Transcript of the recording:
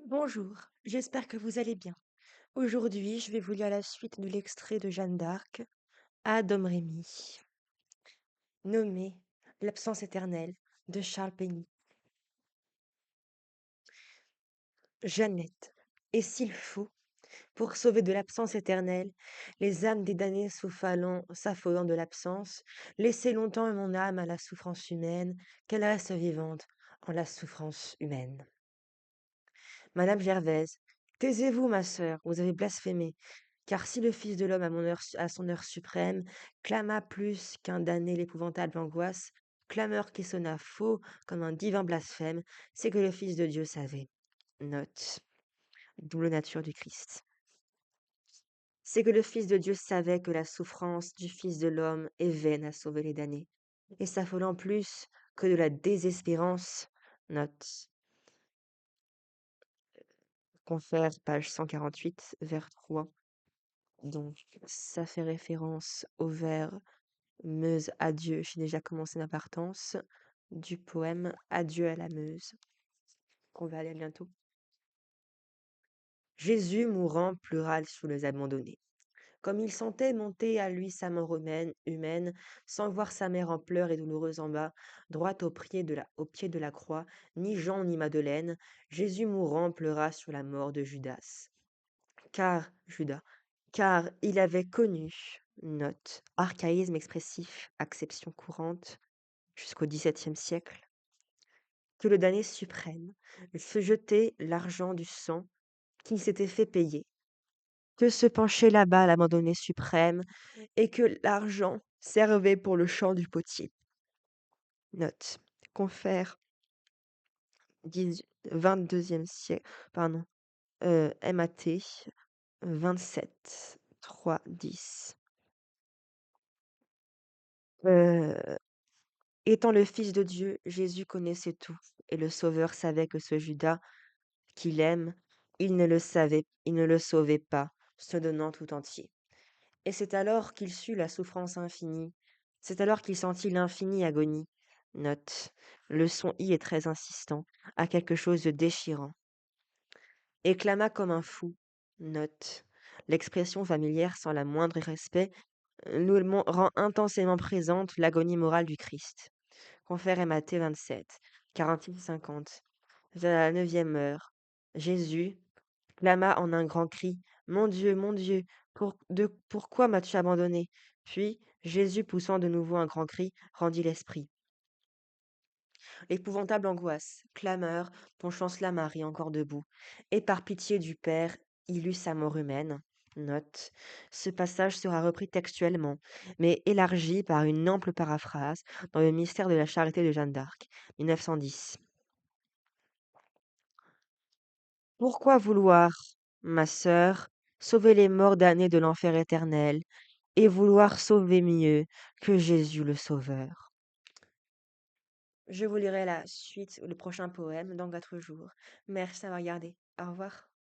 Bonjour, j'espère que vous allez bien. Aujourd'hui, je vais vous lire la suite de l'extrait de Jeanne d'Arc à Domrémy, nommé L'absence éternelle de Charles Penny. Jeannette. Et s'il faut, pour sauver de l'absence éternelle, les âmes des damnés s'affolant de l'absence, laissez longtemps mon âme à la souffrance humaine, qu'elle reste vivante en la souffrance humaine. Madame Gervaise, taisez-vous, ma sœur, vous avez blasphémé. Car si le Fils de l'homme à son heure suprême clama plus qu'un damné l'épouvantable angoisse, clameur qui sonna faux comme un divin blasphème, c'est que le Fils de Dieu savait. Note. Double nature du Christ. C'est que le Fils de Dieu savait que la souffrance du Fils de l'homme est vaine à sauver les damnés, et s'affolant plus que de la désespérance. Note. Confère, page 148, vers 3. Donc, ça fait référence au vers Meuse, adieu, j'ai déjà commencé ma partance, du poème Adieu à la Meuse, qu'on va aller à bientôt. Jésus mourant pleura sous les abandonnés. Comme il sentait monter à lui sa mort humaine, sans voir sa mère en pleurs et douloureuse en bas, droite au pied de la croix, ni Jean ni Madeleine, Jésus mourant pleura sur la mort de Judas, car il avait connu, note, archaïsme expressif, acception courante, jusqu'au XVIIe siècle, que le damné suprême se jetait l'argent du sang qu'il s'était fait payer, que se penchait là-bas l'abandonné suprême, et que l'argent servait pour le chant du potier. Note. Confère 22e siècle, pardon, MAT 27 3 10. Étant le Fils de Dieu, Jésus connaissait tout, et le Sauveur savait que ce Judas qu'il aime, il ne le sauvait pas, se donnant tout entier. Et c'est alors qu'il sut la souffrance infinie, c'est alors qu'il sentit l'infinie agonie. Note, le son I est très insistant, à quelque chose de déchirant. Et clama comme un fou. Note, l'expression familière sans la moindre respect rend intensément présente l'agonie morale du Christ. Confère Matthieu 27, 46-50. Vers la 9e heure, Jésus clama en un grand cri, mon Dieu, pourquoi m'as-tu abandonné? Puis, Jésus, poussant de nouveau un grand cri, rendit l'esprit. L'épouvantable angoisse, clameur, dont chancela Marie encore debout, et par pitié du Père, il eut sa mort humaine. Note. Ce passage sera repris textuellement, mais élargi par une ample paraphrase dans le mystère de la charité de Jeanne d'Arc, 1910. Pourquoi vouloir, ma sœur, sauver les morts damnés de l'enfer éternel, et vouloir sauver mieux que Jésus le Sauveur? Je vous lirai la suite, le prochain poème, dans 4 jours. Merci d'avoir regardé. Au revoir.